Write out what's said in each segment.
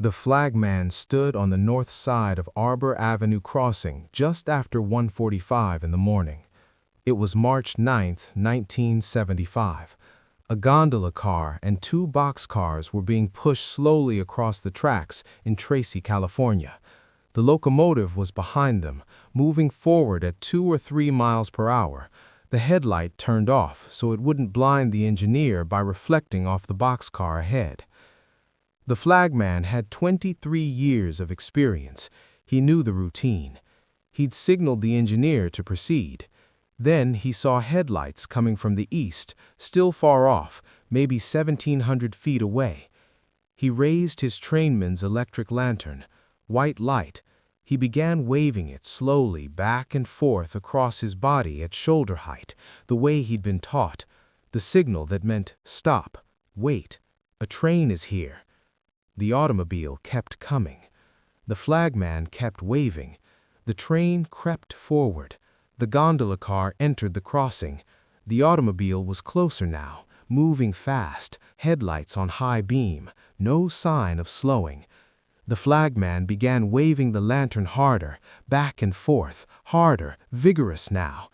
The flagman stood on the north side of Arbor Avenue crossing just after 1:45 in the morning. It was March 9, 1975. A gondola car and two boxcars were being pushed slowly across the tracks in Tracy, California. The locomotive was behind them, moving forward at 2 or 3 miles per hour. The headlight turned off so it wouldn't blind the engineer by reflecting off the boxcar ahead. The flagman had 23 years of experience. He knew the routine. He'd signaled the engineer to proceed. Then he saw headlights coming from the east, still far off, maybe 1,700 feet away. He raised his trainman's electric lantern, white light. He began waving it slowly back and forth across his body at shoulder height, the way he'd been taught, the signal that meant stop, wait, a train is here. The automobile kept coming. The flagman kept waving. The train crept forward. The gondola car entered the crossing. The automobile was closer now, moving fast, headlights on high beam, no sign of slowing. The flagman began waving the lantern harder, back and forth, harder, vigorous now.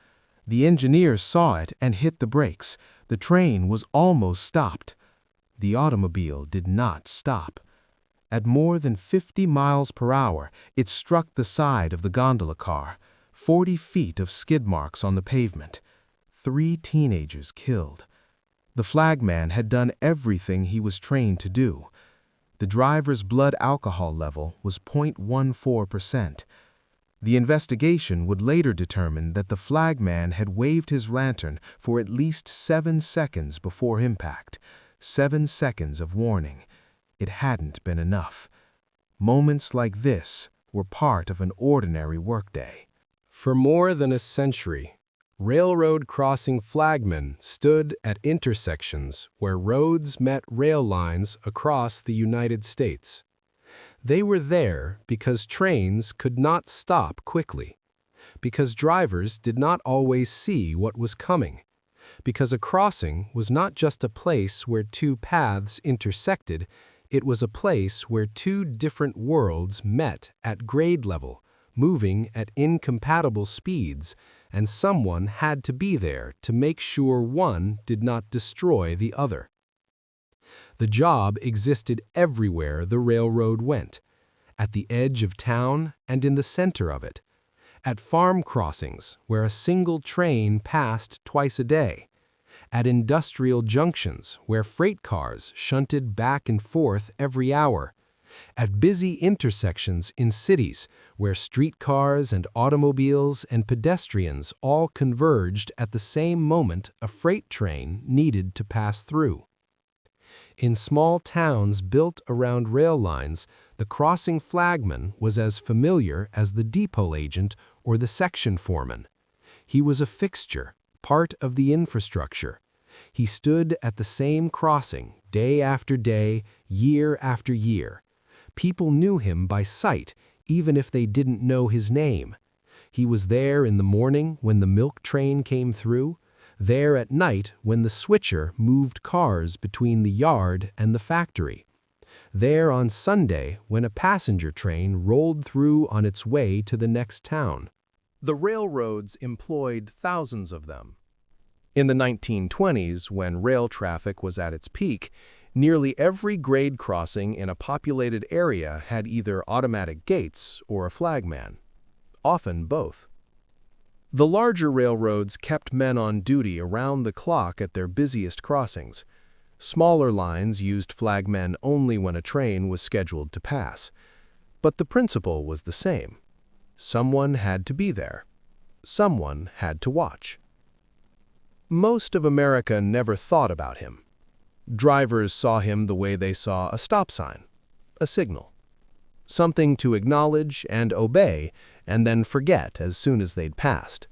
The engineer saw it and hit the brakes. The train was almost stopped. The automobile did not stop. At more than 50 miles per hour, it struck the side of the gondola car. 40 feet of skid marks on the pavement. 3 teenagers killed. The flagman had done everything he was trained to do. The driver's blood alcohol level was 0.14%. The investigation would later determine that the flagman had waved his lantern for at least 7 seconds before impact. 7 seconds of warning. It hadn't been enough. Moments like this were part of an ordinary workday. For more than a century, railroad crossing flagmen stood at intersections where roads met rail lines across the United States. They were there because trains could not stop quickly, because drivers did not always see what was coming, because a crossing was not just a place where two paths intersected, it was a place where two different worlds met at grade level, moving at incompatible speeds, and someone had to be there to make sure one did not destroy the other. The job existed everywhere the railroad went, at the edge of town and in the center of it, at farm crossings where a single train passed twice a day, at industrial junctions where freight cars shunted back and forth every hour, at busy intersections in cities where streetcars and automobiles and pedestrians all converged at the same moment a freight train needed to pass through. In small towns built around rail lines, the crossing flagman was as familiar as the depot agent or the section foreman. He was a fixture, part of the infrastructure. He stood at the same crossing day after day, year after year. People knew him by sight, even if they didn't know his name. He was there in the morning when the milk train came through, there at night when the switcher moved cars between the yard and the factory, there on Sunday when a passenger train rolled through on its way to the next town. The railroads employed thousands of them. In the 1920s, when rail traffic was at its peak, nearly every grade crossing in a populated area had either automatic gates or a flagman, often both. The larger railroads kept men on duty around the clock at their busiest crossings. Smaller lines used flagmen only when a train was scheduled to pass. But the principle was the same. Someone had to be there. Someone had to watch. Most of America never thought about him. Drivers saw him the way they saw a stop sign, a signal. Something to acknowledge and obey, and then forget as soon as they'd passed.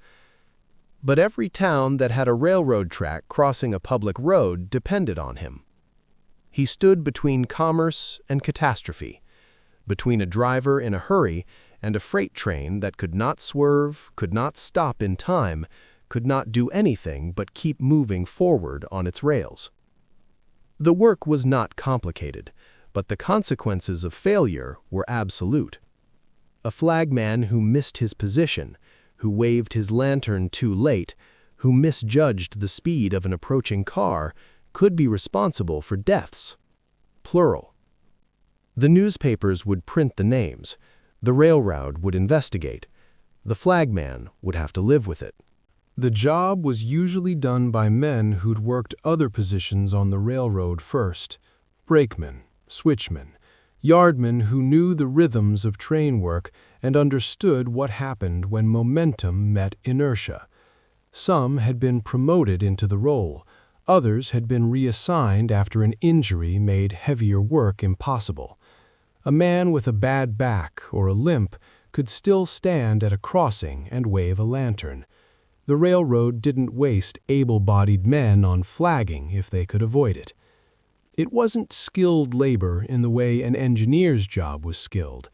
But every town that had a railroad track crossing a public road depended on him. He stood between commerce and catastrophe, between a driver in a hurry and a freight train that could not swerve, could not stop in time, could not do anything but keep moving forward on its rails. The work was not complicated, but the consequences of failure were absolute. A flagman who missed his position, who waved his lantern too late, who misjudged the speed of an approaching car, could be responsible for deaths. Plural. The newspapers would print the names. The railroad would investigate. The flagman would have to live with it. The job was usually done by men who'd worked other positions on the railroad first: brakemen, switchmen, yardmen who knew the rhythms of train work and understood what happened when momentum met inertia. Some had been promoted into the role. Others had been reassigned after an injury made heavier work impossible. A man with a bad back or a limp could still stand at a crossing and wave a lantern. The railroad didn't waste able-bodied men on flagging if they could avoid it. It wasn't skilled labor in the way an engineer's job was skilled.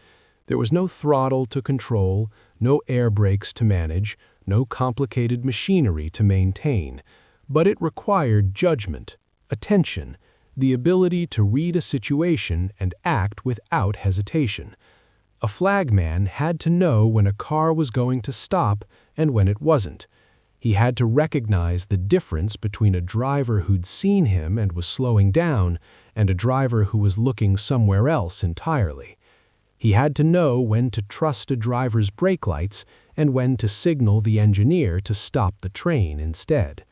There was no throttle to control, no air brakes to manage, no complicated machinery to maintain, but it required judgment, attention, the ability to read a situation and act without hesitation. A flagman had to know when a car was going to stop and when it wasn't. He had to recognize the difference between a driver who'd seen him and was slowing down and a driver who was looking somewhere else entirely. He had to know when to trust a driver's brake lights and when to signal the engineer to stop the train instead.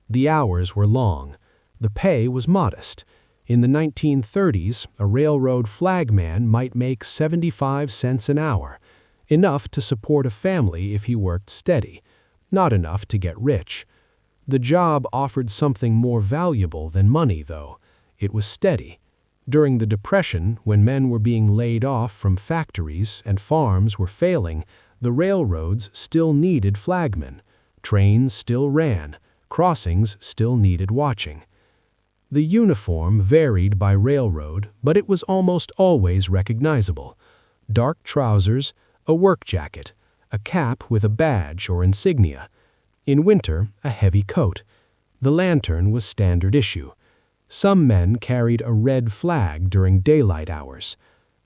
The hours were long. The pay was modest. In the 1930s, a railroad flagman might make 75 cents an hour, enough to support a family if he worked steady, not enough to get rich. The job offered something more valuable than money, though. It was steady. During the Depression, when men were being laid off from factories and farms were failing, the railroads still needed flagmen. Trains still ran. Crossings still needed watching. The uniform varied by railroad, but it was almost always recognizable. Dark trousers, a work jacket, a cap with a badge or insignia. In winter, a heavy coat. The lantern was standard issue. Some men carried a red flag during daylight hours.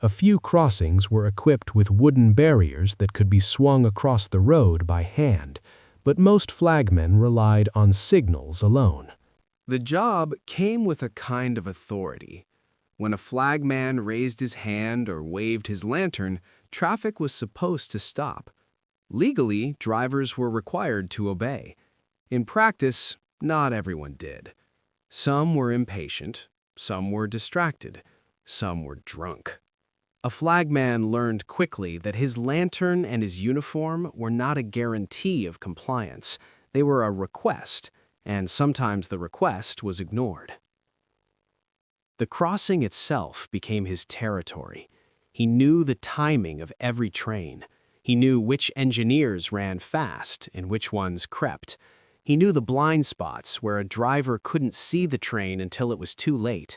A few crossings were equipped with wooden barriers that could be swung across the road by hand, but most flagmen relied on signals alone. The job came with a kind of authority. When a flagman raised his hand or waved his lantern, traffic was supposed to stop. Legally, drivers were required to obey. In practice, not everyone did. Some were impatient, some were distracted, some were drunk. A flagman learned quickly that his lantern and his uniform were not a guarantee of compliance. They were a request, and sometimes the request was ignored. The crossing itself became his territory. He knew the timing of every train. He knew which engineers ran fast and which ones crept. He knew the blind spots where a driver couldn't see the train until it was too late.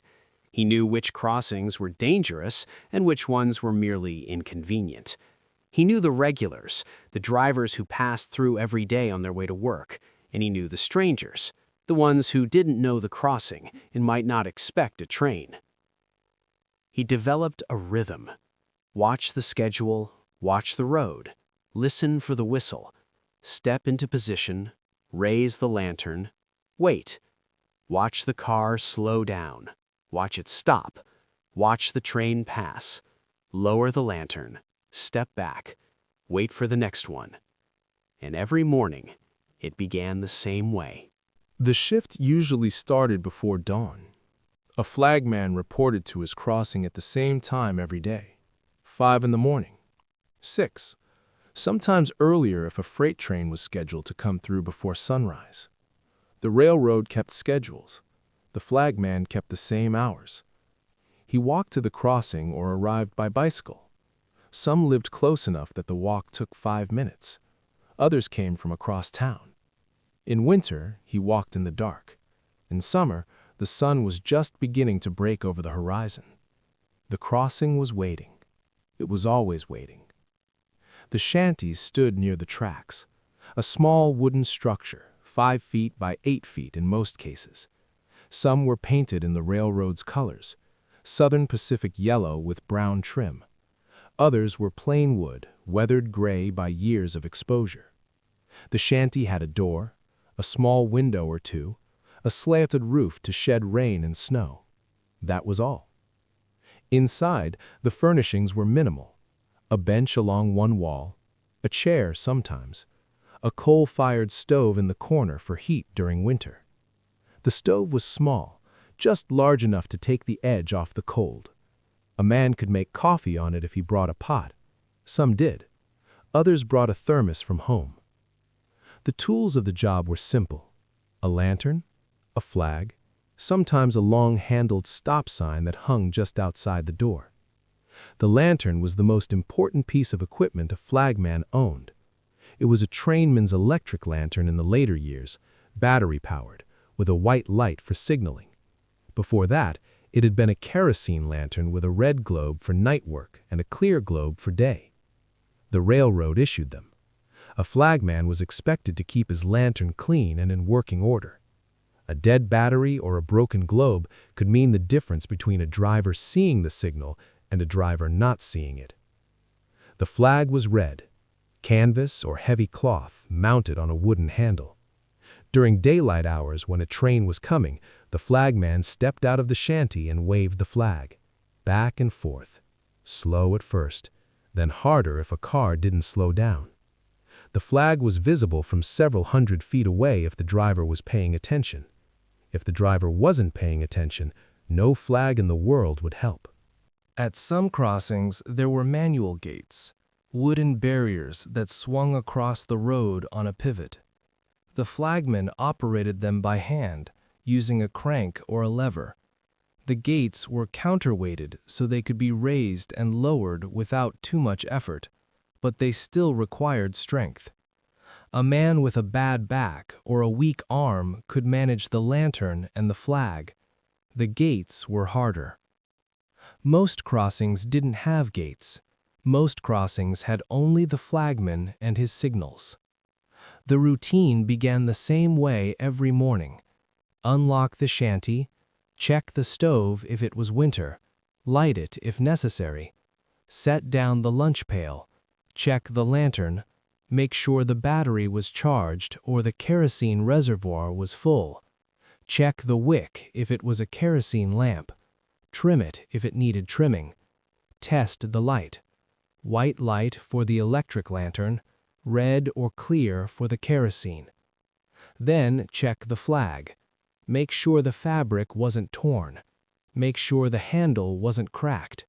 He knew which crossings were dangerous and which ones were merely inconvenient. He knew the regulars, the drivers who passed through every day on their way to work, and he knew the strangers, the ones who didn't know the crossing and might not expect a train. He developed a rhythm. Watch the schedule, watch the road, listen for the whistle, step into position, raise the lantern, wait, watch the car slow down, watch it stop, watch the train pass, lower the lantern, step back, wait for the next one. And every morning, it began the same way. The shift usually started before dawn. A flagman reported to his crossing at the same time every day, 5 in the morning, 6, sometimes earlier if a freight train was scheduled to come through before sunrise. The railroad kept schedules. The flagman kept the same hours. He walked to the crossing or arrived by bicycle. Some lived close enough that the walk took 5 minutes. Others came from across town. In winter, he walked in the dark. In summer, the sun was just beginning to break over the horizon. The crossing was waiting. It was always waiting. The shanties stood near the tracks, a small wooden structure, 5 feet by 8 feet in most cases. Some were painted in the railroad's colors. Southern Pacific yellow with brown trim. Others were plain wood, weathered gray by years of exposure. The shanty had a door, a small window or two, a slanted roof to shed rain and snow. That was all. Inside, the furnishings were minimal. A bench along one wall, a chair sometimes, a coal-fired stove in the corner for heat during winter. The stove was small, just large enough to take the edge off the cold. A man could make coffee on it if he brought a pot. Some did. Others brought a thermos from home. The tools of the job were simple: a lantern, a flag, sometimes a long-handled stop sign that hung just outside the door. The lantern was the most important piece of equipment a flagman owned. It was a trainman's electric lantern in the later years, battery-powered, with a white light for signaling. Before that, it had been a kerosene lantern with a red globe for night work and a clear globe for day. The railroad issued them. A flagman was expected to keep his lantern clean and in working order. A dead battery or a broken globe could mean the difference between a driver seeing the signal and a driver not seeing it. The flag was red, canvas or heavy cloth mounted on a wooden handle. During daylight hours when a train was coming, the flagman stepped out of the shanty and waved the flag, back and forth, slow at first, then harder if a car didn't slow down. The flag was visible from several hundred feet away if the driver was paying attention. If the driver wasn't paying attention, no flag in the world would help. At some crossings, there were manual gates, wooden barriers that swung across the road on a pivot. The flagman operated them by hand, using a crank or a lever. The gates were counterweighted so they could be raised and lowered without too much effort, but they still required strength. A man with a bad back or a weak arm could manage the lantern and the flag. The gates were harder. Most crossings didn't have gates. Most crossings had only the flagman and his signals. The routine began the same way every morning. Unlock the shanty, check the stove if it was winter, light it if necessary, set down the lunch pail, check the lantern, make sure the battery was charged or the kerosene reservoir was full, check the wick if it was a kerosene lamp, trim it if it needed trimming, test the light, white light for the electric lantern, red or clear for the kerosene. Then check the flag. Make sure the fabric wasn't torn. Make sure the handle wasn't cracked.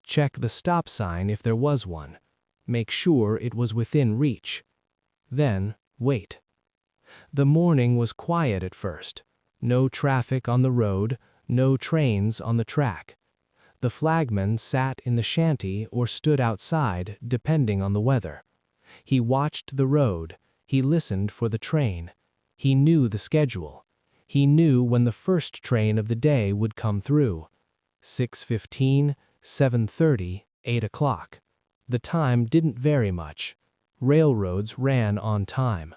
Check the stop sign if there was one. Make sure it was within reach. Then wait. The morning was quiet at first. No traffic on the road, no trains on the track. The flagman sat in the shanty or stood outside, depending on the weather. He watched the road. He listened for the train. He knew the schedule. He knew when the first train of the day would come through. 6:15, 7:30, 8 o'clock. The time didn't vary much. Railroads ran on time.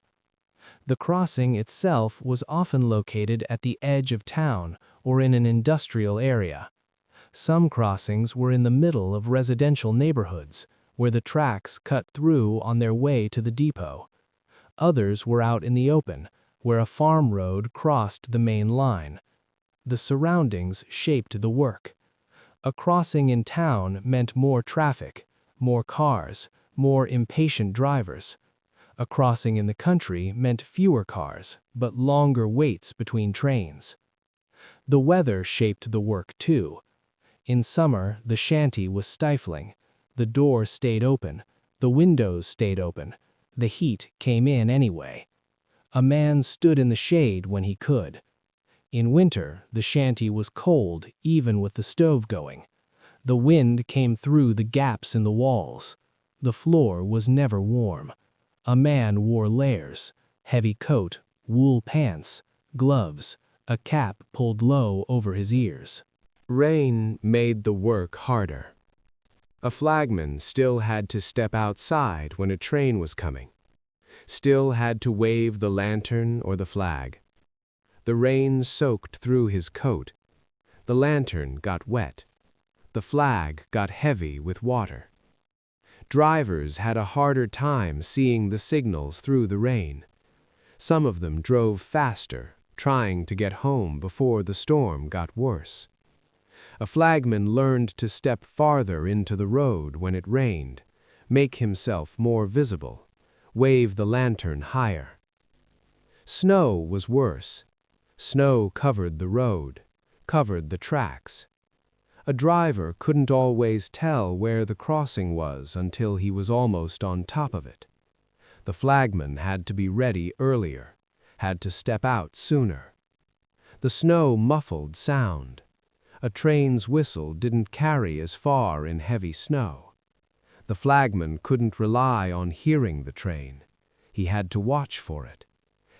The crossing itself was often located at the edge of town or in an industrial area. Some crossings were in the middle of residential neighborhoods, where the tracks cut through on their way to the depot. Others were out in the open, where a farm road crossed the main line. The surroundings shaped the work. A crossing in town meant more traffic, more cars, more impatient drivers. A crossing in the country meant fewer cars, but longer waits between trains. The weather shaped the work too. In summer, the shanty was stifling. The door stayed open. The windows stayed open. The heat came in anyway. A man stood in the shade when he could. In winter, the shanty was cold even with the stove going. The wind came through the gaps in the walls. The floor was never warm. A man wore layers, heavy coat, wool pants, gloves, a cap pulled low over his ears. Rain made the work harder. A flagman still had to step outside when a train was coming. Still had to wave the lantern or the flag. The rain soaked through his coat. The lantern got wet. the flag got heavy with water. Drivers had a harder time seeing the signals through the rain. Some of them drove faster, trying to get home before the storm got worse. A flagman learned to step farther into the road when it rained, make himself more visible, wave the lantern higher. Snow was worse. Snow covered the road, covered the tracks. A driver couldn't always tell where the crossing was until he was almost on top of it. The flagman had to be ready earlier, had to step out sooner. The snow muffled sound. A train's whistle didn't carry as far in heavy snow. The flagman couldn't rely on hearing the train. He had to watch for it,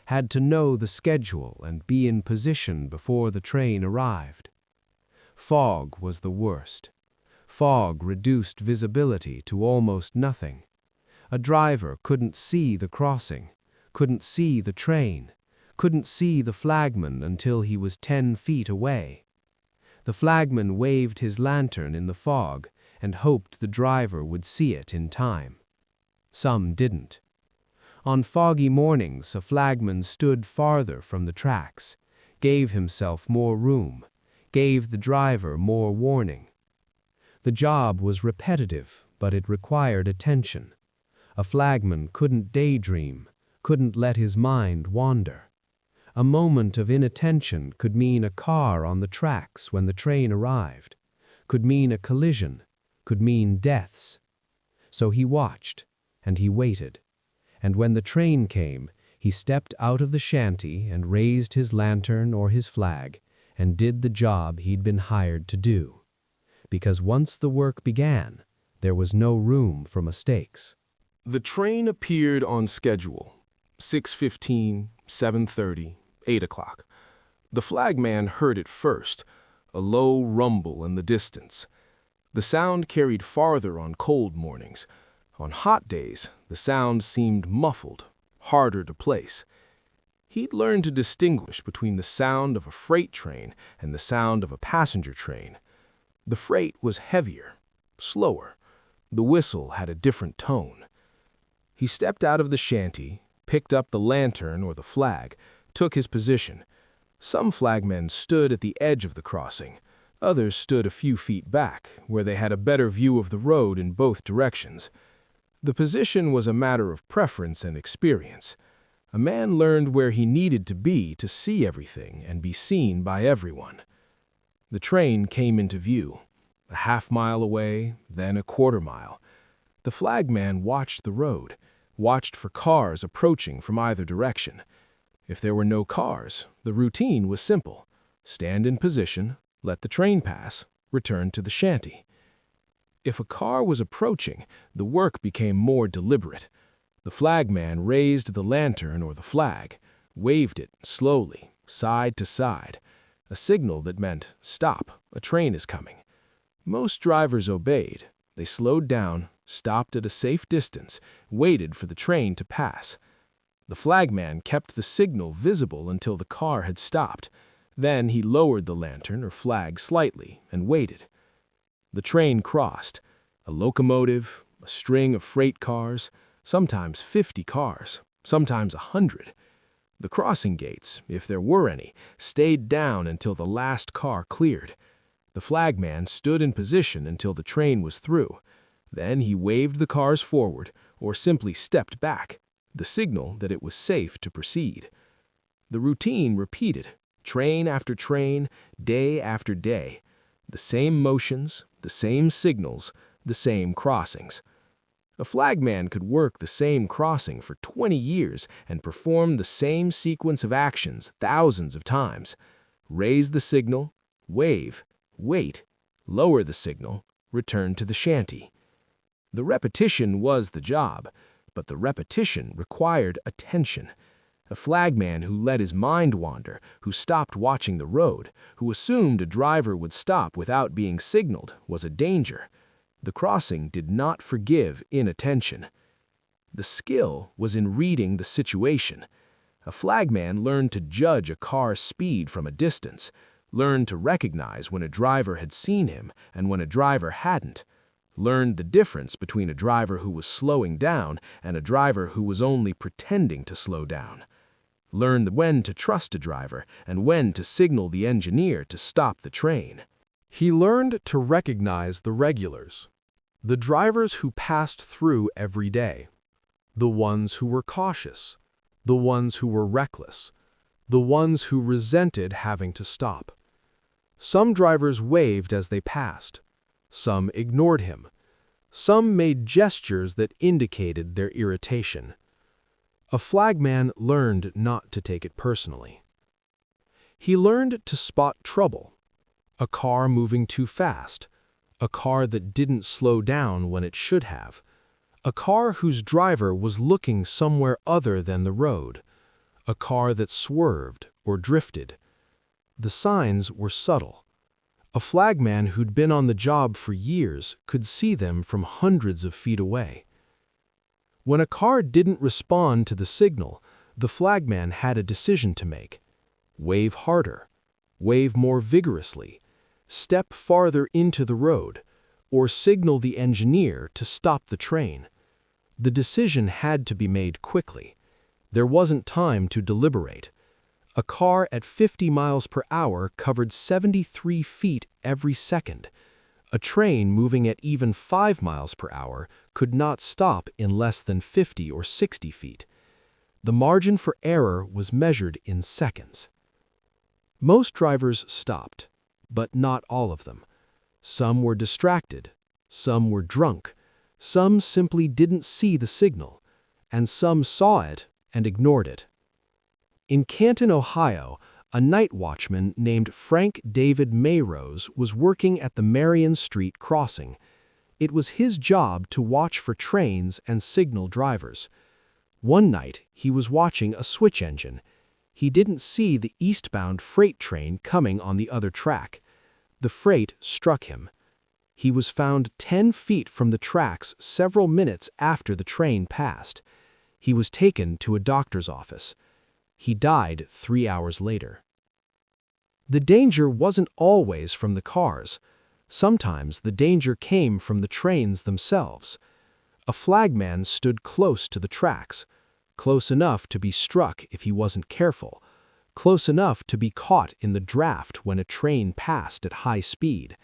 had to know the schedule and be in position before the train arrived. Fog was the worst. Fog reduced visibility to almost nothing. A driver couldn't see the crossing, couldn't see the train, couldn't see the flagman until he was 10 feet away. The flagman waved his lantern in the fog and hoped the driver would see it in time. Some didn't. On foggy mornings, a flagman stood farther from the tracks, gave himself more room, gave the driver more warning. The job was repetitive, but it required attention. A flagman couldn't daydream, couldn't let his mind wander. A moment of inattention could mean a car on the tracks when the train arrived, could mean a collision, could mean deaths. So he watched, and he waited. And when the train came, he stepped out of the shanty and raised his lantern or his flag, and did the job he'd been hired to do. Because once the work began, there was no room for mistakes. The train appeared on schedule, 6:15, 7:30, 8 o'clock. The flagman heard it first, a low rumble in the distance. The sound carried farther on cold mornings. On hot days, the sound seemed muffled, harder to place. He'd learned to distinguish between the sound of a freight train and the sound of a passenger train. The freight was heavier, slower. The whistle had a different tone. He stepped out of the shanty, picked up the lantern or the flag, took his position. Some flagmen stood at the edge of the crossing. Others stood a few feet back, where they had a better view of the road in both directions. The position was a matter of preference and experience. A man learned where he needed to be to see everything and be seen by everyone. The train came into view, a half-mile away, then a quarter-mile. The flagman watched the road, watched for cars approaching from either direction. If there were no cars, the routine was simple. Stand in position, let the train pass, return to the shanty. If a car was approaching, the work became more deliberate. The flagman raised the lantern or the flag, waved it slowly, side to side, a signal that meant, "Stop, a train is coming." Most drivers obeyed. They slowed down, stopped at a safe distance, waited for the train to pass. The flagman kept the signal visible until the car had stopped. Then he lowered the lantern or flag slightly and waited. The train crossed. A locomotive, a string of freight cars, sometimes 50 cars, sometimes 100. The crossing gates, if there were any, stayed down until the last car cleared. The flagman stood in position until the train was through. Then he waved the cars forward or simply stepped back, the signal that it was safe to proceed. The routine repeated, train after train, day after day. The same motions, the same signals, the same crossings. A flagman could work the same crossing for 20 years and perform the same sequence of actions thousands of times. Raise the signal, wave, wait, lower the signal, return to the shanty. The repetition was the job, but the repetition required attention. A flagman who let his mind wander, who stopped watching the road, who assumed a driver would stop without being signaled, was a danger. The crossing did not forgive inattention. The skill was in reading the situation. A flagman learned to judge a car's speed from a distance, learned to recognize when a driver had seen him and when a driver hadn't, learned the difference between a driver who was slowing down and a driver who was only pretending to slow down, learned when to trust a driver and when to signal the engineer to stop the train. He learned to recognize the regulars, the drivers who passed through every day, the ones who were cautious, the ones who were reckless, the ones who resented having to stop. Some drivers waved as they passed. Some ignored him. Some made gestures that indicated their irritation. A flagman learned not to take it personally. He learned to spot trouble, a car moving too fast, a car that didn't slow down when it should have, a car whose driver was looking somewhere other than the road, a car that swerved or drifted. The signs were subtle. A flagman who'd been on the job for years could see them from hundreds of feet away. When a car didn't respond to the signal, the flagman had a decision to make. Wave harder, wave more vigorously, step farther into the road, or signal the engineer to stop the train. The decision had to be made quickly. There wasn't time to deliberate. A car at 50 miles per hour covered 73 feet every second. A train moving at even 5 miles per hour could not stop in less than 50 or 60 feet. The margin for error was measured in seconds. Most drivers stopped, but not all of them. Some were distracted, some were drunk, some simply didn't see the signal, and some saw it and ignored it. In Canton, Ohio, a night watchman named Frank David Mayrose was working at the Marion Street crossing. It was his job to watch for trains and signal drivers. One night, he was watching a switch engine. He didn't see the eastbound freight train coming on the other track. The freight struck him. He was found 10 feet from the tracks several minutes after the train passed. He was taken to a doctor's office. He died 3 hours later. The danger wasn't always from the cars. Sometimes the danger came from the trains themselves. A flagman stood close to the tracks, close enough to be struck if he wasn't careful, close enough to be caught in the draft when a train passed at high speed.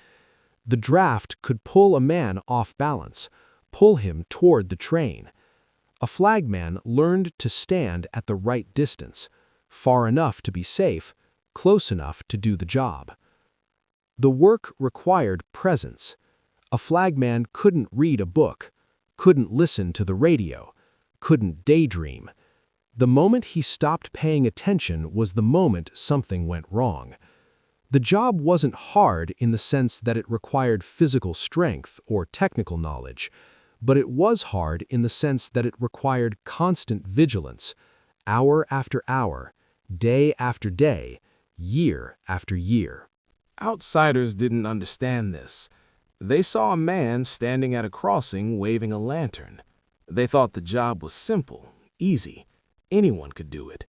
The draft could pull a man off balance, pull him toward the train. A flagman learned to stand at the right distance, far enough to be safe, close enough to do the job. The work required presence. A flagman couldn't read a book, couldn't listen to the radio, couldn't daydream. The moment he stopped paying attention was the moment something went wrong. The job wasn't hard in the sense that it required physical strength or technical knowledge, but it was hard in the sense that it required constant vigilance, hour after hour, day after day, year after year. Outsiders didn't understand this. They saw a man standing at a crossing waving a lantern. They thought the job was simple, easy. Anyone could do it.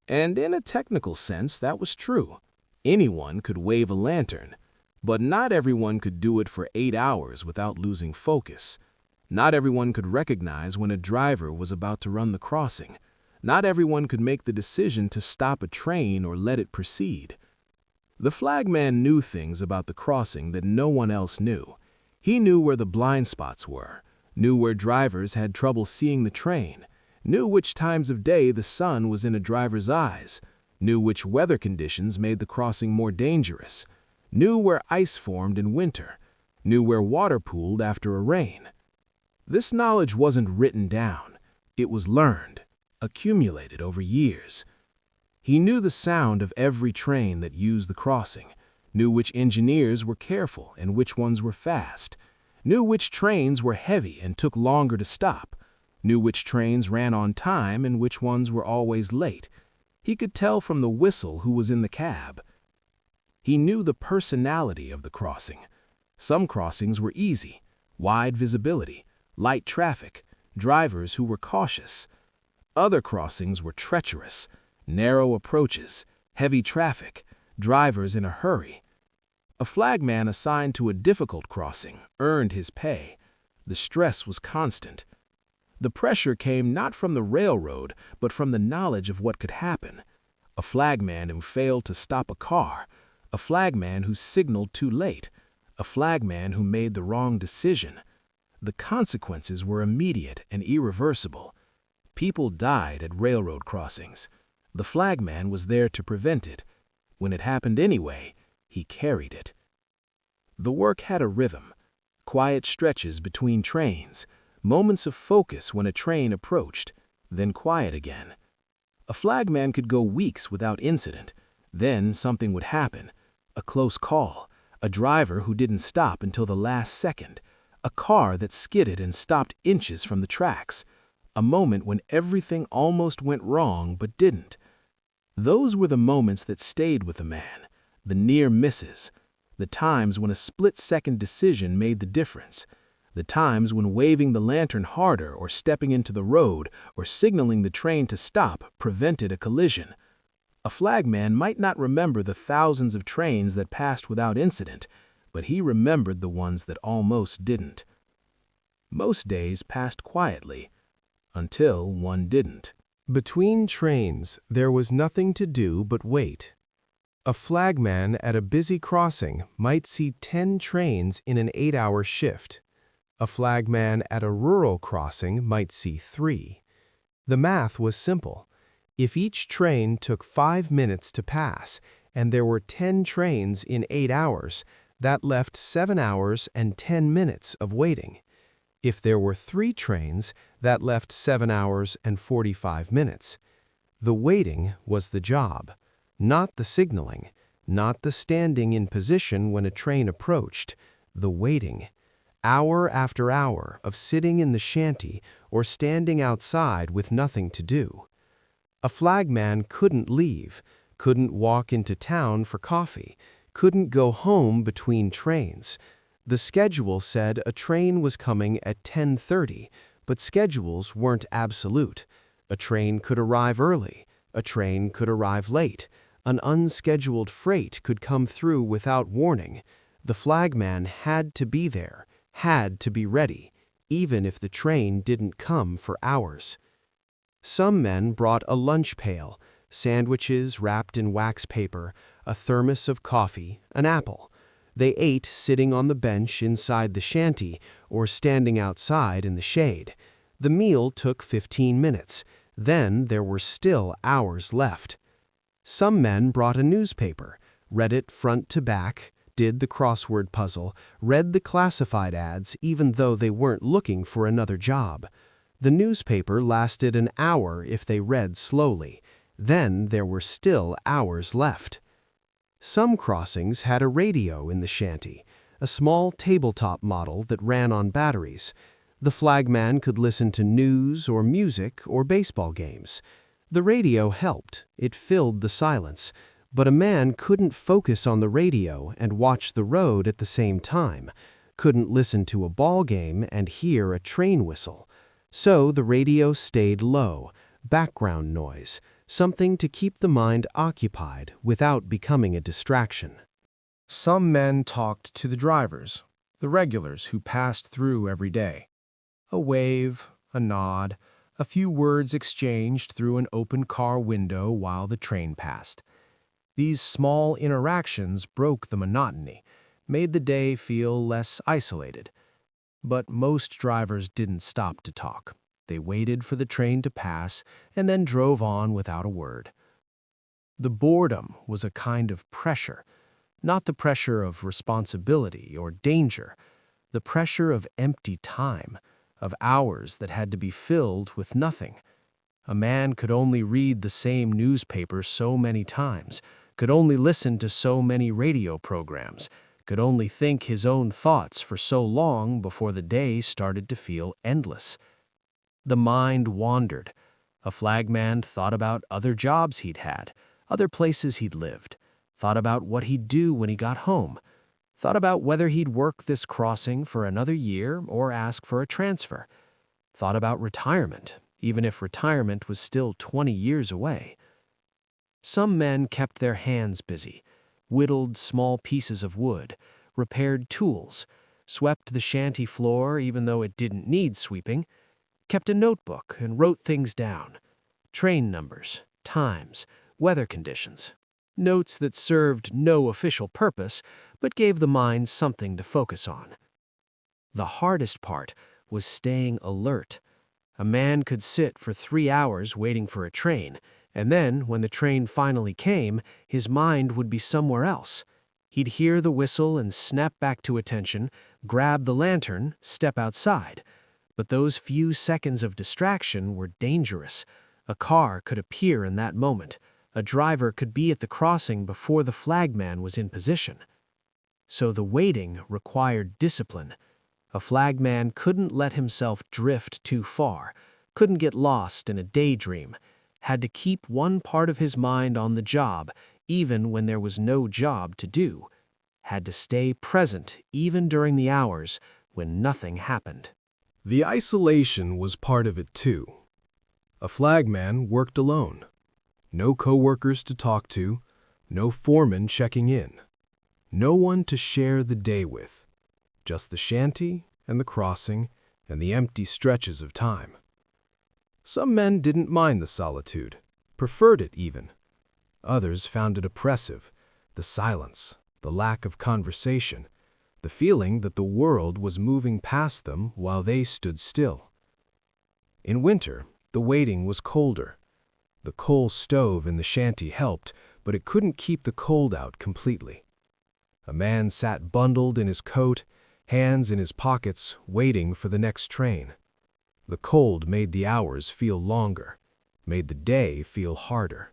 And in a technical sense, that was true. Anyone could wave a lantern, but not everyone could do it for 8 hours without losing focus. Not everyone could recognize when a driver was about to run the crossing. Not everyone could make the decision to stop a train or let it proceed. The flagman knew things about the crossing that no one else knew. He knew where the blind spots were, knew where drivers had trouble seeing the train, knew which times of day the sun was in a driver's eyes, knew which weather conditions made the crossing more dangerous, knew where ice formed in winter, knew where water pooled after a rain. This knowledge wasn't written down. It was learned, accumulated over years. He knew the sound of every train that used the crossing, knew which engineers were careful and which ones were fast, knew which trains were heavy and took longer to stop, knew which trains ran on time and which ones were always late. He could tell from the whistle who was in the cab. He knew the personality of the crossing. Some crossings were easy, wide visibility, light traffic, drivers who were cautious. Other crossings were treacherous, narrow approaches, heavy traffic, drivers in a hurry. A flagman assigned to a difficult crossing earned his pay. The stress was constant. The pressure came not from the railroad, but from the knowledge of what could happen. A flagman who failed to stop a car, a flagman who signaled too late, a flagman who made the wrong decision. The consequences were immediate and irreversible. People died at railroad crossings. The flagman was there to prevent it. When it happened anyway, he carried it. The work had a rhythm, quiet stretches between trains, moments of focus when a train approached, then quiet again. A flagman could go weeks without incident. Then something would happen. A close call, a driver who didn't stop until the last second, a car that skidded and stopped inches from the tracks, a moment when everything almost went wrong but didn't. Those were the moments that stayed with the man, the near misses, the times when a split-second decision made the difference, the times when waving the lantern harder or stepping into the road or signaling the train to stop prevented a collision. A flagman might not remember the thousands of trains that passed without incident, but he remembered the ones that almost didn't. Most days passed quietly, until one didn't. Between trains, there was nothing to do but wait. A flagman at a busy crossing might see 10 trains in an 8-hour shift. A flagman at a rural crossing might see 3. The math was simple. If each train took 5 minutes to pass, and there were 10 trains in 8 hours, that left 7 hours and 10 minutes of waiting. If there were 3 trains, that left 7 hours and 45 minutes. The waiting was the job, not the signaling, not the standing in position when a train approached. The waiting. Hour after hour of sitting in the shanty or standing outside with nothing to do. A flagman couldn't leave, couldn't walk into town for coffee, couldn't go home between trains. The schedule said a train was coming at 10:30, but schedules weren't absolute. A train could arrive early, a train could arrive late, an unscheduled freight could come through without warning. The flagman had to be there, had to be ready, even if the train didn't come for hours. Some men brought a lunch pail, sandwiches wrapped in wax paper, a thermos of coffee, an apple. They ate sitting on the bench inside the shanty or standing outside in the shade. The meal took 15 minutes. Then there were still hours left. Some men brought a newspaper, read it front to back, did the crossword puzzle, read the classified ads even though they weren't looking for another job. The newspaper lasted an hour if they read slowly. Then there were still hours left. Some crossings had a radio in the shanty, a small tabletop model that ran on batteries. The flagman could listen to news or music or baseball games. The radio helped, it filled the silence, but a man couldn't focus on the radio and watch the road at the same time, couldn't listen to a ball game and hear a train whistle. So the radio stayed low, background noise, something to keep the mind occupied without becoming a distraction. Some men talked to the drivers, the regulars who passed through every day. A wave, a nod, a few words exchanged through an open car window while the train passed. These small interactions broke the monotony, made the day feel less isolated. But most drivers didn't stop to talk. They waited for the train to pass and then drove on without a word. The boredom was a kind of pressure, not the pressure of responsibility or danger, the pressure of empty time, of hours that had to be filled with nothing. A man could only read the same newspaper so many times, could only listen to so many radio programs, could only think his own thoughts for so long before the day started to feel endless. The mind wandered. A flagman thought about other jobs he'd had, other places he'd lived, thought about what he'd do when he got home, thought about whether he'd work this crossing for another year or ask for a transfer, thought about retirement, even if retirement was still 20 years away. Some men kept their hands busy. whittled small pieces of wood, repaired tools, swept the shanty floor even though it didn't need sweeping, kept a notebook and wrote things down: train numbers, times, weather conditions. Notes that served no official purpose, but gave the mind something to focus on. The hardest part was staying alert. A man could sit for 3 hours waiting for a train, and then, when the train finally came, his mind would be somewhere else. He'd hear the whistle and snap back to attention, grab the lantern, step outside. But those few seconds of distraction were dangerous. A car could appear in that moment. A driver could be at the crossing before the flagman was in position. So the waiting required discipline. A flagman couldn't let himself drift too far, couldn't get lost in a daydream, had to keep one part of his mind on the job even when there was no job to do, had to stay present even during the hours when nothing happened. The isolation was part of it too. A flagman worked alone. No coworkers to talk to, no foreman checking in. No one to share the day with. Just the shanty and the crossing and the empty stretches of time. Some men didn't mind the solitude, preferred it even. Others found it oppressive, the silence, the lack of conversation, the feeling that the world was moving past them while they stood still. In winter, the waiting was colder. The coal stove in the shanty helped, but it couldn't keep the cold out completely. A man sat bundled in his coat, hands in his pockets, waiting for the next train. The cold made the hours feel longer, made the day feel harder.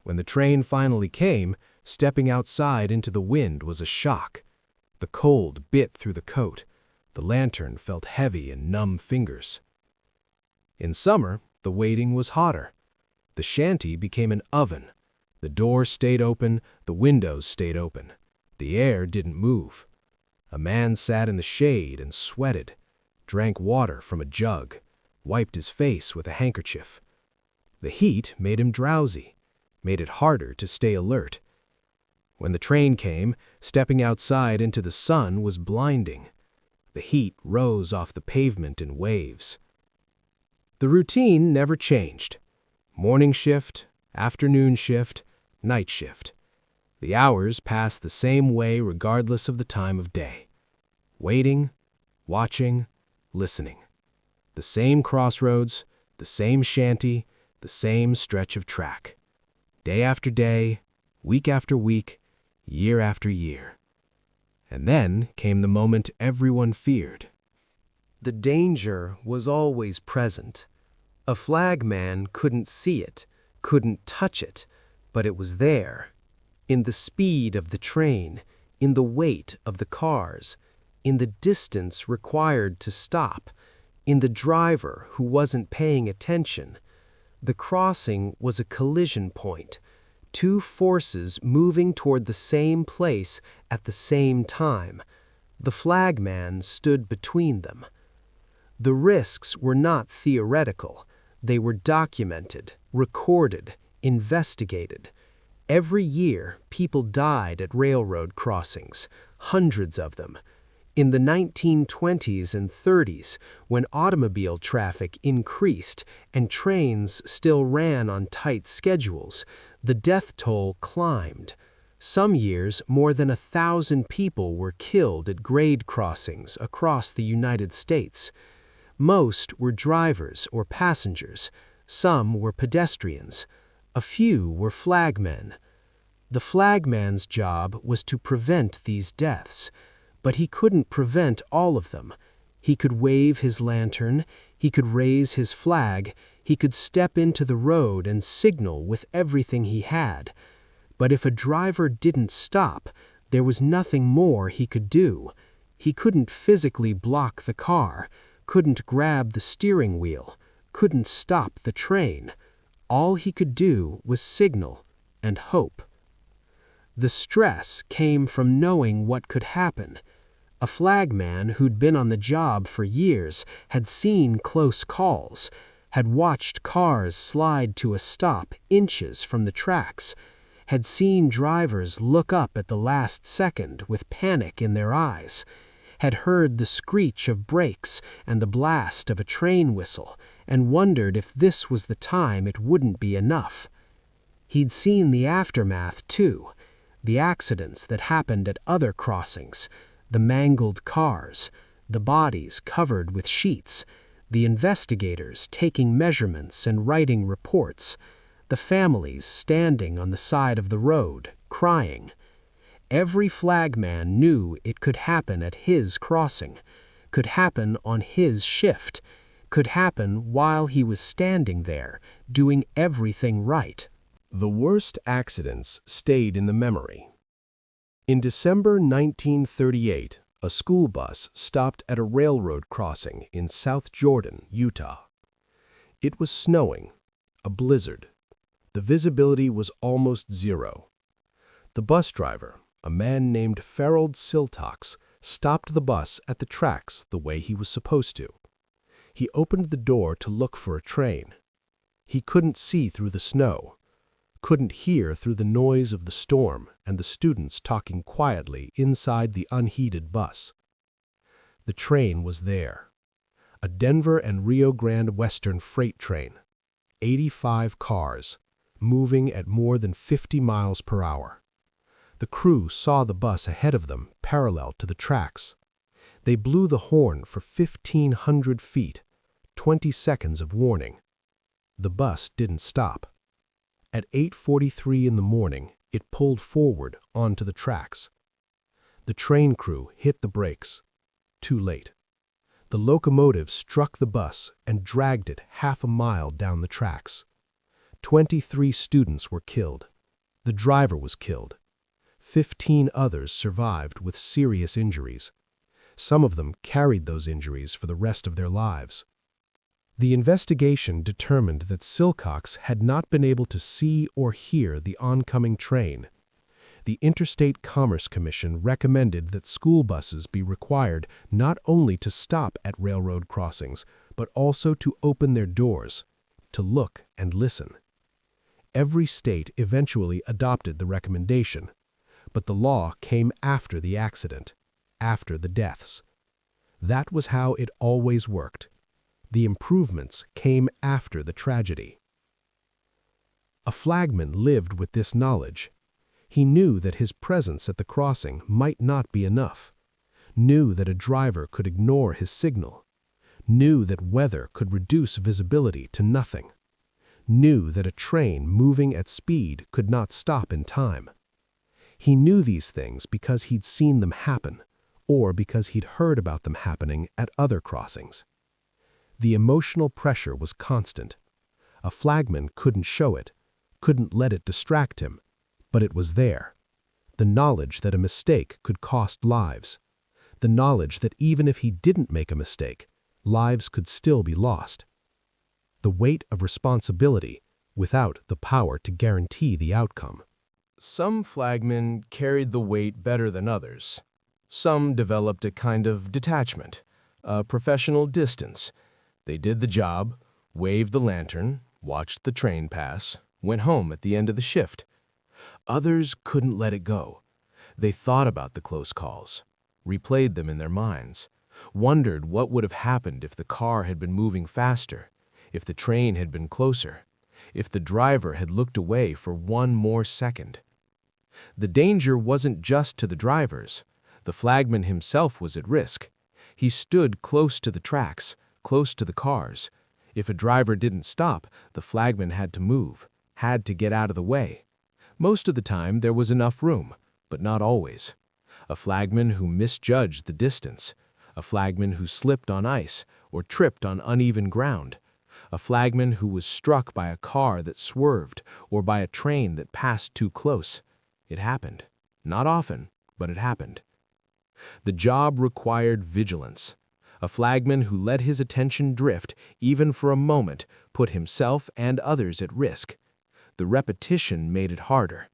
When the train finally came, stepping outside into the wind was a shock. The cold bit through the coat. The lantern felt heavy in numb fingers. In summer, the waiting was hotter. The shanty became an oven. The door stayed open, the windows stayed open. The air didn't move. A man sat in the shade and sweated, drank water from a jug, wiped his face with a handkerchief. The heat made him drowsy, made it harder to stay alert. When the train came, stepping outside into the sun was blinding. The heat rose off the pavement in waves. The routine never changed. Morning shift, afternoon shift, night shift. The hours passed the same way regardless of the time of day. Waiting, watching, listening. The same crossroads, the same shanty, the same stretch of track. Day after day, week after week, year after year. And then came the moment everyone feared. The danger was always present. A flagman couldn't see it, couldn't touch it, but it was there. In the speed of the train, in the weight of the cars, in the distance required to stop, in the driver who wasn't paying attention. The crossing was a collision point, two forces moving toward the same place at the same time. The flagman stood between them. The risks were not theoretical. They were documented, recorded, investigated. Every year, people died at railroad crossings, hundreds of them. In the 1920s and 30s, when automobile traffic increased and trains still ran on tight schedules, the death toll climbed. Some years, more than 1,000 people were killed at grade crossings across the United States. Most were drivers or passengers. Some were pedestrians. A few were flagmen. The flagman's job was to prevent these deaths, but he couldn't prevent all of them. He could wave his lantern, he could raise his flag, he could step into the road and signal with everything he had. But if a driver didn't stop, there was nothing more he could do. He couldn't physically block the car, couldn't grab the steering wheel, couldn't stop the train. All he could do was signal and hope. The stress came from knowing what could happen. A flagman who'd been on the job for years had seen close calls, had watched cars slide to a stop inches from the tracks, had seen drivers look up at the last second with panic in their eyes, had heard the screech of brakes and the blast of a train whistle, and wondered if this was the time it wouldn't be enough. He'd seen the aftermath, too, the accidents that happened at other crossings, the mangled cars, the bodies covered with sheets, the investigators taking measurements and writing reports, the families standing on the side of the road, crying. Every flagman knew it could happen at his crossing, could happen on his shift, could happen while he was standing there, doing everything right. The worst accidents stayed in the memory. In December 1938, a school bus stopped at a railroad crossing in South Jordan, Utah. It was snowing, a blizzard. The visibility was almost zero. The bus driver, a man named Farrell Siltox, stopped the bus at the tracks the way he was supposed to. He opened the door to look for a train. He couldn't see through the snow, couldn't hear through the noise of the storm and the students talking quietly inside the unheated bus. The train was there. A Denver and Rio Grande Western freight train. 85 cars, moving at more than 50 miles per hour. The crew saw the bus ahead of them parallel to the tracks. They blew the horn for 1,500 feet, 20 seconds of warning. The bus didn't stop. At 8:43 in the morning, it pulled forward onto the tracks. The train crew hit the brakes. Too late. The locomotive struck the bus and dragged it half a mile down the tracks. 23 students were killed. The driver was killed. 15 others survived with serious injuries. Some of them carried those injuries for the rest of their lives. The investigation determined that Silcox had not been able to see or hear the oncoming train. The Interstate Commerce Commission recommended that school buses be required not only to stop at railroad crossings, but also to open their doors, to look and listen. Every state eventually adopted the recommendation, but the law came after the accident, after the deaths. That was how it always worked. The improvements came after the tragedy. A flagman lived with this knowledge. He knew that his presence at the crossing might not be enough, knew that a driver could ignore his signal, knew that weather could reduce visibility to nothing, knew that a train moving at speed could not stop in time. He knew these things because he'd seen them happen, or because he'd heard about them happening at other crossings. The emotional pressure was constant. A flagman couldn't show it, couldn't let it distract him, but it was there. The knowledge that a mistake could cost lives. The knowledge that even if he didn't make a mistake, lives could still be lost. The weight of responsibility without the power to guarantee the outcome. Some flagmen carried the weight better than others. Some developed a kind of detachment, a professional distance. They did the job, waved the lantern, watched the train pass, went home at the end of the shift. Others couldn't let it go. They thought about the close calls, replayed them in their minds, wondered what would have happened if the car had been moving faster, if the train had been closer, if the driver had looked away for one more second. The danger wasn't just to the drivers. The flagman himself was at risk. He stood close to the tracks, close to the cars. If a driver didn't stop, the flagman had to move, had to get out of the way. Most of the time there was enough room, but not always. A flagman who misjudged the distance, a flagman who slipped on ice or tripped on uneven ground, a flagman who was struck by a car that swerved or by a train that passed too close. It happened. Not often, but it happened. The job required vigilance. A flagman who let his attention drift, even for a moment, put himself and others at risk. The repetition made it harder.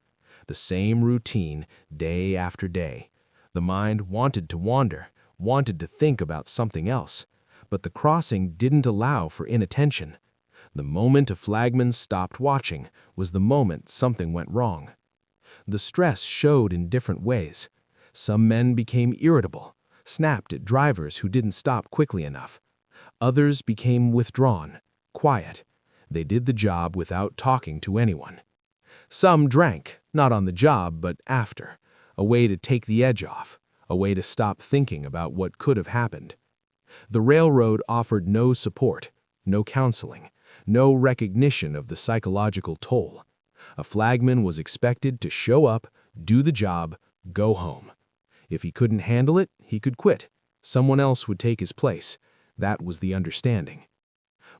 The same routine, day after day. The mind wanted to wander, wanted to think about something else. But the crossing didn't allow for inattention. The moment a flagman stopped watching was the moment something went wrong. The stress showed in different ways. Some men became irritable, snapped at drivers who didn't stop quickly enough. Others became withdrawn, quiet. They did the job without talking to anyone. Some drank, not on the job, but after, a way to take the edge off, a way to stop thinking about what could have happened. The railroad offered no support, no counseling, no recognition of the psychological toll. A flagman was expected to show up, do the job, go home. If he couldn't handle it, he could quit. Someone else would take his place. That was the understanding.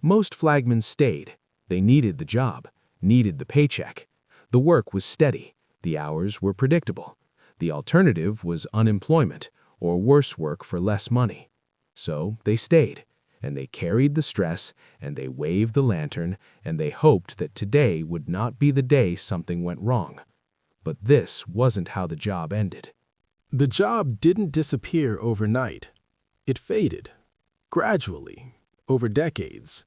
Most flagmen stayed. They needed the job, needed the paycheck. The work was steady. The hours were predictable. The alternative was unemployment or worse work for less money. So they stayed, and they carried the stress, and they waved the lantern, and they hoped that today would not be the day something went wrong. But this wasn't how the job ended. The job didn't disappear overnight. It faded, gradually, over decades,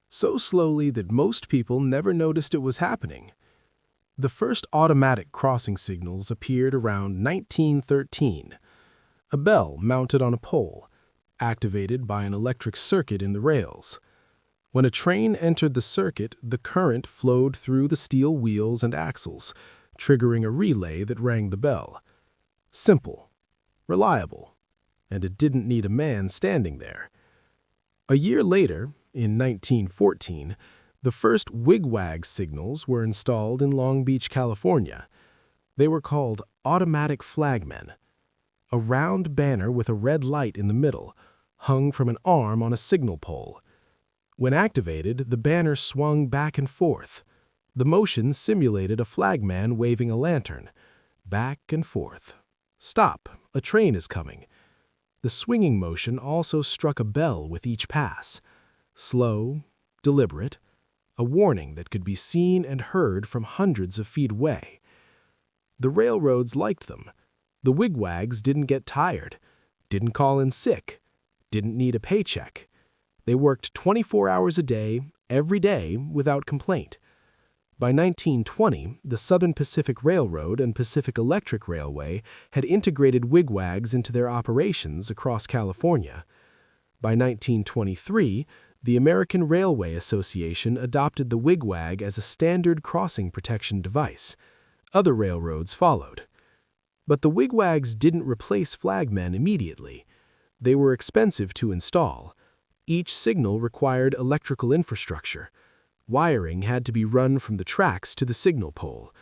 so slowly that most people never noticed it was happening. The first automatic crossing signals appeared around 1913. A bell mounted on a pole, activated by an electric circuit in the rails. When a train entered the circuit, the current flowed through the steel wheels and axles, triggering a relay that rang the bell. Simple, reliable, and it didn't need a man standing there. A year later, in 1914, the first wigwag signals were installed in Long Beach, California. They were called automatic flagmen. A round banner with a red light in the middle, hung from an arm on a signal pole. When activated, the banner swung back and forth. The motion simulated a flagman waving a lantern. Back and forth. Stop, a train is coming. The swinging motion also struck a bell with each pass. Slow, deliberate, a warning that could be seen and heard from hundreds of feet away. The railroads liked them. The wigwags didn't get tired, didn't call in sick, didn't need a paycheck. They worked 24 hours a day, every day, without complaint. By 1920, the Southern Pacific Railroad and Pacific Electric Railway had integrated wigwags into their operations across California. By 1923, the American Railway Association adopted the wigwag as a standard crossing protection device. Other railroads followed. But the wigwags didn't replace flagmen immediately. They were expensive to install. Each signal required electrical infrastructure. Wiring had to be run from the tracks to the signal pole.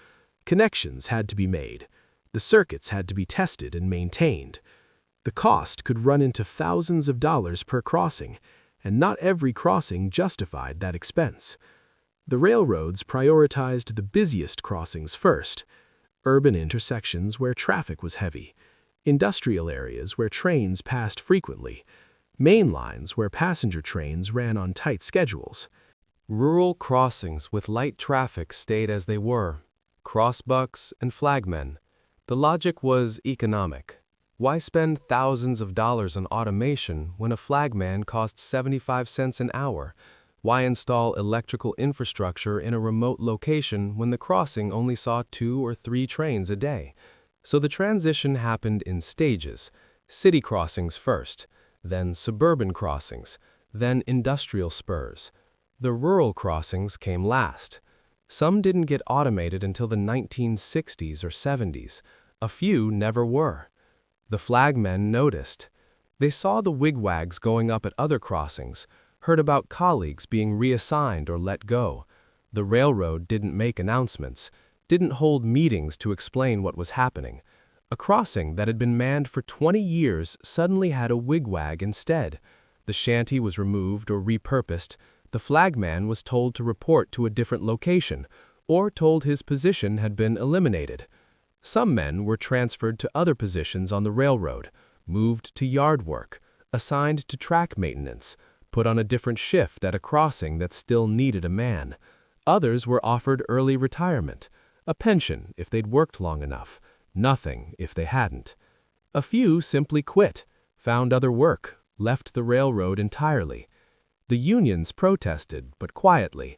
Connections had to be made. The circuits had to be tested and maintained. The cost could run into thousands of dollars per crossing, and not every crossing justified that expense. The railroads prioritized the busiest crossings first: urban intersections where traffic was heavy, industrial areas where trains passed frequently, main lines where passenger trains ran on tight schedules. Rural crossings with light traffic stayed as they were: crossbucks and flagmen. The logic was economic. Why spend thousands of dollars on automation when a flagman costs 75 cents an hour? Why install electrical infrastructure in a remote location when the crossing only saw 2 or 3 trains a day? So the transition happened in stages: city crossings first, then suburban crossings, then industrial spurs. The rural crossings came last. Some didn't get automated until the 1960s or 70s. A few never were. The flagmen noticed. They saw the wigwags going up at other crossings, heard about colleagues being reassigned or let go. The railroad didn't make announcements, didn't hold meetings to explain what was happening. A crossing that had been manned for 20 years suddenly had a wigwag instead. The shanty was removed or repurposed. The flagman was told to report to a different location, or told his position had been eliminated. Some men were transferred to other positions on the railroad, moved to yard work, assigned to track maintenance, put on a different shift at a crossing that still needed a man. Others were offered early retirement, a pension if they'd worked long enough, nothing if they hadn't. A few simply quit, found other work, left the railroad entirely. The unions protested, but quietly.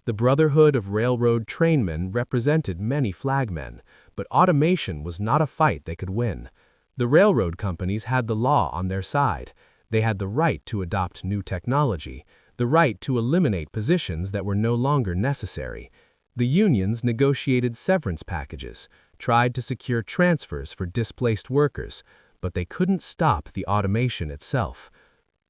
The Brotherhood of Railroad Trainmen represented many flagmen, but automation was not a fight they could win. The railroad companies had the law on their side. They had the right to adopt new technology, the right to eliminate positions that were no longer necessary. The unions negotiated severance packages, tried to secure transfers for displaced workers, but they couldn't stop the automation itself.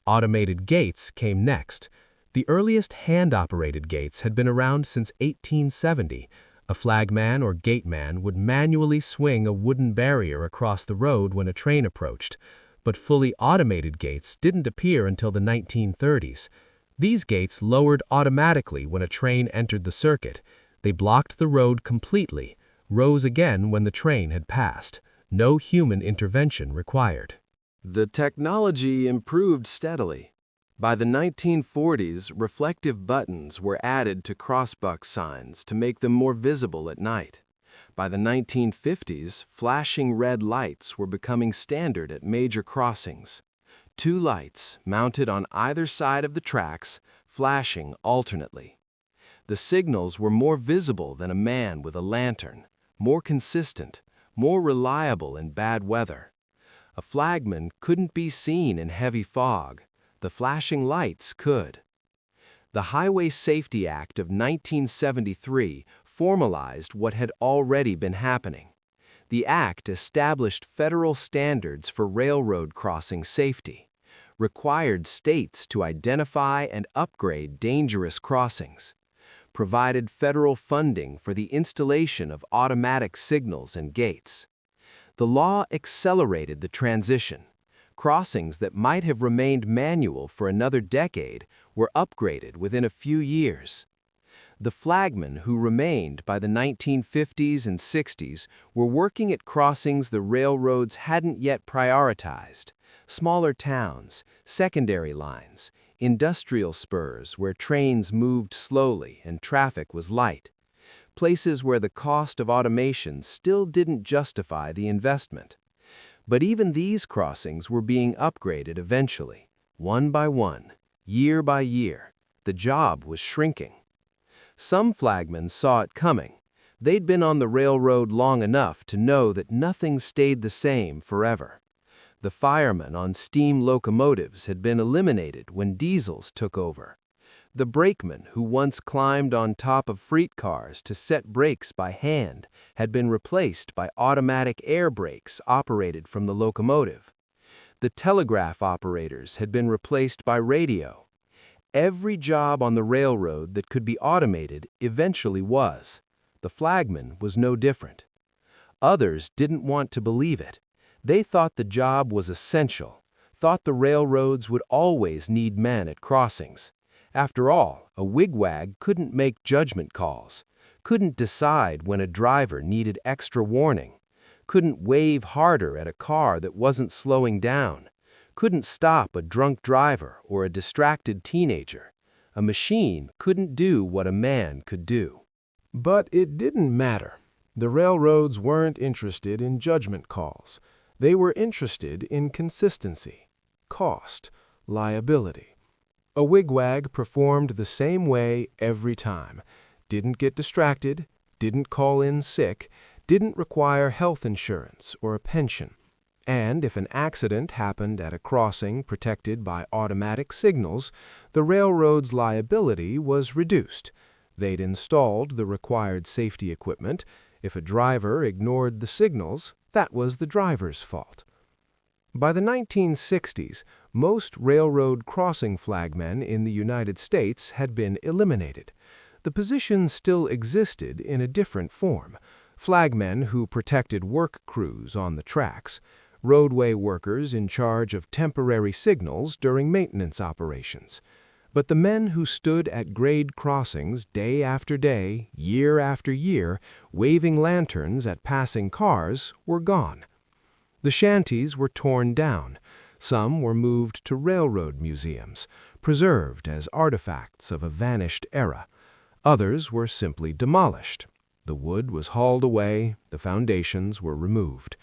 Automated gates came next. The earliest hand-operated gates had been around since 1870. A flagman or gateman would manually swing a wooden barrier across the road when a train approached, but fully automated gates didn't appear until the 1930s. These gates lowered automatically when a train entered the circuit. They blocked the road completely, rose again when the train had passed. No human intervention required. The technology improved steadily. By the 1940s, reflective buttons were added to crossbuck signs to make them more visible at night. By the 1950s, flashing red lights were becoming standard at major crossings. Two lights, mounted on either side of the tracks, flashing alternately. The signals were more visible than a man with a lantern, more consistent, more reliable in bad weather. A flagman couldn't be seen in heavy fog. The flashing lights could. The Highway Safety Act of 1973 formalized what had already been happening. The act established federal standards for railroad crossing safety, required states to identify and upgrade dangerous crossings, provided federal funding for the installation of automatic signals and gates. The law accelerated the transition. Crossings that might have remained manual for another decade were upgraded within a few years. The flagmen who remained by the 1950s and 60s were working at crossings the railroads hadn't yet prioritized: smaller towns, secondary lines, industrial spurs where trains moved slowly and traffic was light, places where the cost of automation still didn't justify the investment. But even these crossings were being upgraded eventually, one by one, year by year. The job was shrinking. Some flagmen saw it coming. They'd been on the railroad long enough to know that nothing stayed the same forever. The firemen on steam locomotives had been eliminated when diesels took over. The brakemen who once climbed on top of freight cars to set brakes by hand had been replaced by automatic air brakes operated from the locomotive. The telegraph operators had been replaced by radio. Every job on the railroad that could be automated eventually was. The flagman was no different. Others didn't want to believe it. They thought the job was essential, thought the railroads would always need men at crossings. After all, a wigwag couldn't make judgment calls, couldn't decide when a driver needed extra warning, couldn't wave harder at a car that wasn't slowing down, couldn't stop a drunk driver or a distracted teenager. A machine couldn't do what a man could do. But it didn't matter. The railroads weren't interested in judgment calls. They were interested in consistency, cost, liability. A wigwag performed the same way every time, didn't get distracted, didn't call in sick, didn't require health insurance or a pension. And if an accident happened at a crossing protected by automatic signals, the railroad's liability was reduced. They'd installed the required safety equipment. If a driver ignored the signals, that was the driver's fault. By the 1960s, most railroad crossing flagmen in the United States had been eliminated. The position still existed in a different form: flagmen who protected work crews on the tracks, roadway workers in charge of temporary signals during maintenance operations. But the men who stood at grade crossings day after day, year after year, waving lanterns at passing cars, were gone. The shanties were torn down. Some were moved to railroad museums, preserved as artifacts of a vanished era. Others were simply demolished. The wood was hauled away, the foundations were removed.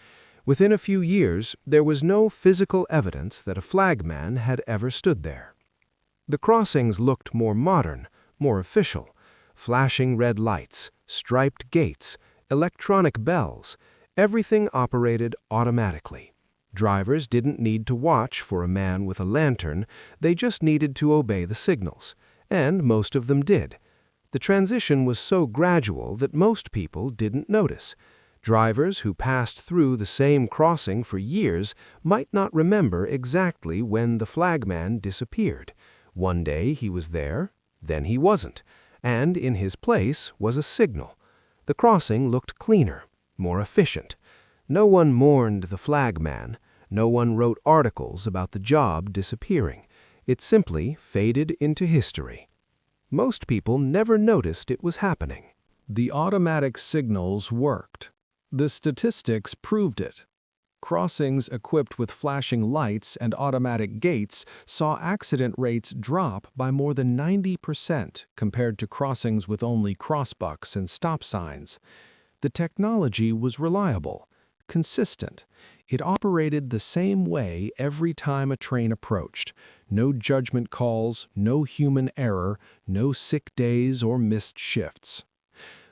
Within a few years, there was no physical evidence that a flagman had ever stood there. The crossings looked more modern, more official. flashing red lights, striped gates, electronic bells. Everything operated automatically. Drivers didn't need to watch for a man with a lantern, they just needed to obey the signals. And most of them did. The transition was so gradual that most people didn't notice. Drivers who passed through the same crossing for years might not remember exactly when the flagman disappeared. One day he was there, then he wasn't, and in his place was a signal. The crossing looked cleaner, more efficient. No one mourned the flagman. No one wrote articles about the job disappearing. It simply faded into history. Most people never noticed it was happening. The automatic signals worked. The statistics proved it. Crossings equipped with flashing lights and automatic gates saw accident rates drop by more than 90% compared to crossings with only crossbucks and stop signs. The technology was reliable, consistent. It operated the same way every time a train approached. No judgment calls, no human error, no sick days or missed shifts.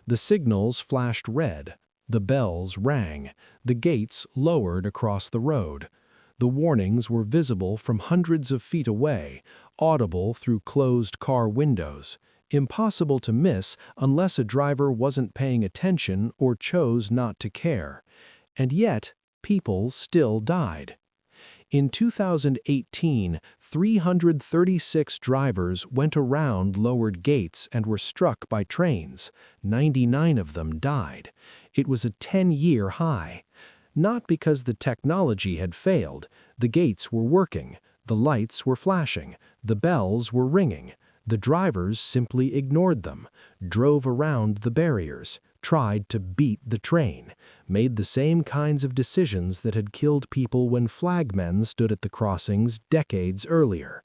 The signals flashed red. The bells rang. The gates lowered across the road. The warnings were visible from hundreds of feet away, audible through closed car windows, impossible to miss unless a driver wasn't paying attention or chose not to care. And yet, people still died. In 2018, 336 drivers went around lowered gates and were struck by trains. 99 of them died. It was a 10-year high. Not because the technology had failed. The gates were working. The lights were flashing. The bells were ringing. The drivers simply ignored them, drove around the barriers, tried to beat the train, made the same kinds of decisions that had killed people when flagmen stood at the crossings decades earlier.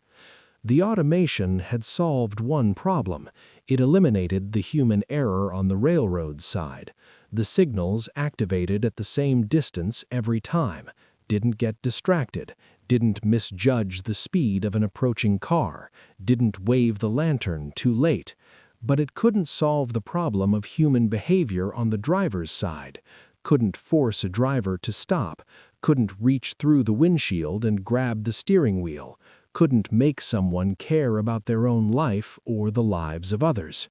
The automation had solved one problem. It eliminated the human error on the railroad side. The signals activated at the same distance every time, didn't get distracted, didn't misjudge the speed of an approaching car, didn't wave the lantern too late. But it couldn't solve the problem of human behavior on the driver's side, couldn't force a driver to stop, couldn't reach through the windshield and grab the steering wheel, couldn't make someone care about their own life or the lives of others.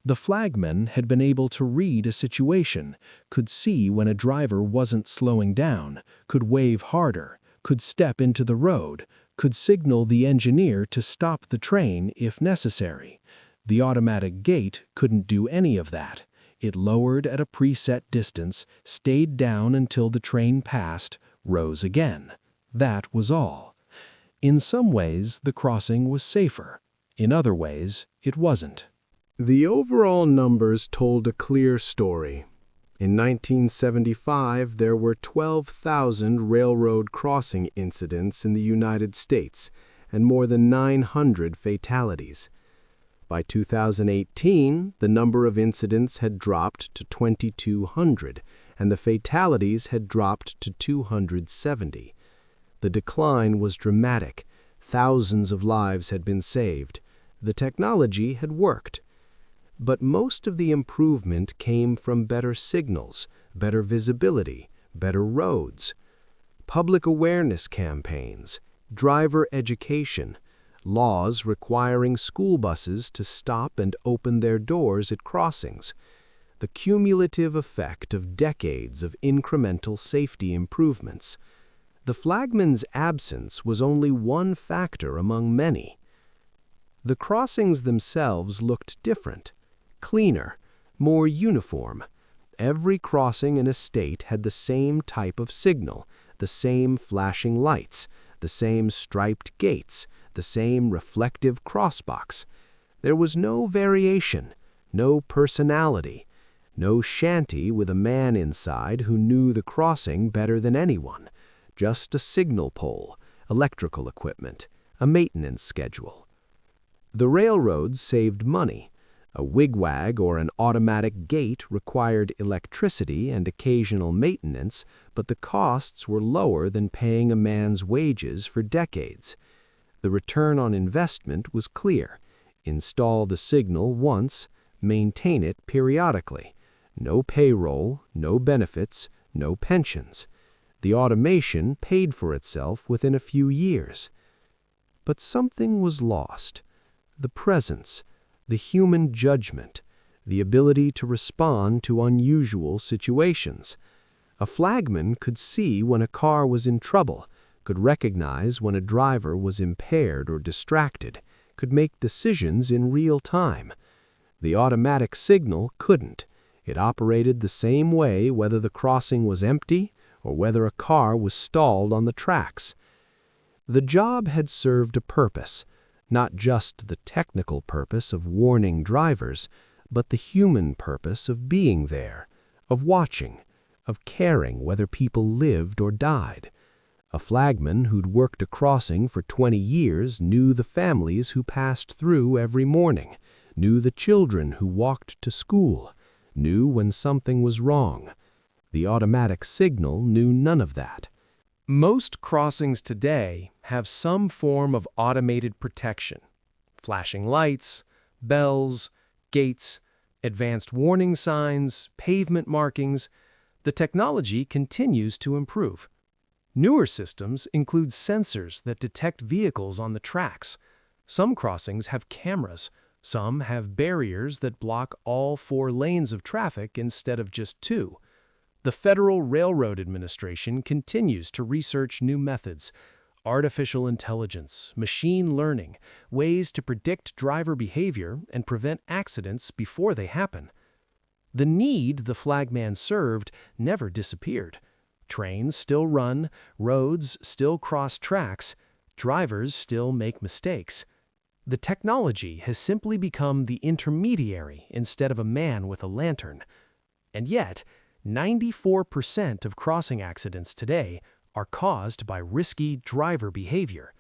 The flagman had been able to read a situation, could see when a driver wasn't slowing down, could wave harder, could step into the road, could signal the engineer to stop the train if necessary. The automatic gate couldn't do any of that. It lowered at a preset distance, stayed down until the train passed, rose again. That was all. In some ways, the crossing was safer. In other ways, it wasn't. The overall numbers told a clear story. In 1975, there were 12,000 railroad crossing incidents in the United States and more than 900 fatalities. By 2018, the number of incidents had dropped to 2,200, and the fatalities had dropped to 270. The decline was dramatic. Thousands of lives had been saved. The technology had worked. But most of the improvement came from better signals, better visibility, better roads, public awareness campaigns, driver education, laws requiring school buses to stop and open their doors at crossings, the cumulative effect of decades of incremental safety improvements. The flagman's absence was only one factor among many. The crossings themselves looked different, cleaner, more uniform. Every crossing in a state had the same type of signal, the same flashing lights, the same striped gates, the same reflective crossbox. There was no variation, no personality, no shanty with a man inside who knew the crossing better than anyone, just a signal pole, electrical equipment, a maintenance schedule. The railroads saved money. A wigwag or an automatic gate required electricity and occasional maintenance, but the costs were lower than paying a man's wages for decades. The return on investment was clear. Install the signal once, maintain it periodically. No payroll, no benefits, no pensions. The automation paid for itself within a few years. But something was lost. The presence, the human judgment, the ability to respond to unusual situations. A flagman could see when a car was in trouble, could recognize when a driver was impaired or distracted, could make decisions in real time. The automatic signal couldn't. It operated the same way whether the crossing was empty or whether a car was stalled on the tracks. The job had served a purpose, not just the technical purpose of warning drivers, but the human purpose of being there, of watching, of caring whether people lived or died. A flagman who'd worked a crossing for 20 years knew the families who passed through every morning, knew the children who walked to school, knew when something was wrong. The automatic signal knew none of that. Most crossings today have some form of automated protection. Flashing lights, bells, gates, advanced warning signs, pavement markings. The technology continues to improve. Newer systems include sensors that detect vehicles on the tracks. Some crossings have cameras. Some have barriers that block all 4 lanes of traffic instead of just 2. The Federal Railroad Administration continues to research new methods, artificial intelligence, machine learning, ways to predict driver behavior and prevent accidents before they happen. The need the flagman served never disappeared. Trains still run, roads still cross tracks, drivers still make mistakes. The technology has simply become the intermediary instead of a man with a lantern. And yet, 94% of crossing accidents today are caused by risky driver behavior.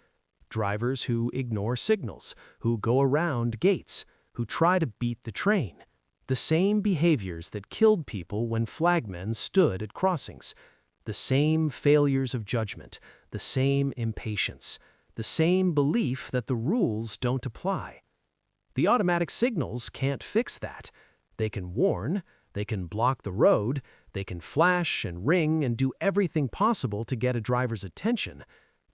Drivers who ignore signals, who go around gates, who try to beat the train. The same behaviors that killed people when flagmen stood at crossings. The same failures of judgment, the same impatience, the same belief that the rules don't apply. The automatic signals can't fix that. They can warn, they can block the road, they can flash and ring and do everything possible to get a driver's attention,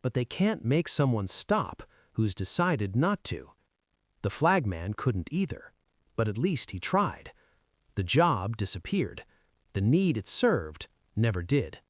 but they can't make someone stop who's decided not to. The flagman couldn't either, but at least he tried. The job disappeared. The need it served never did.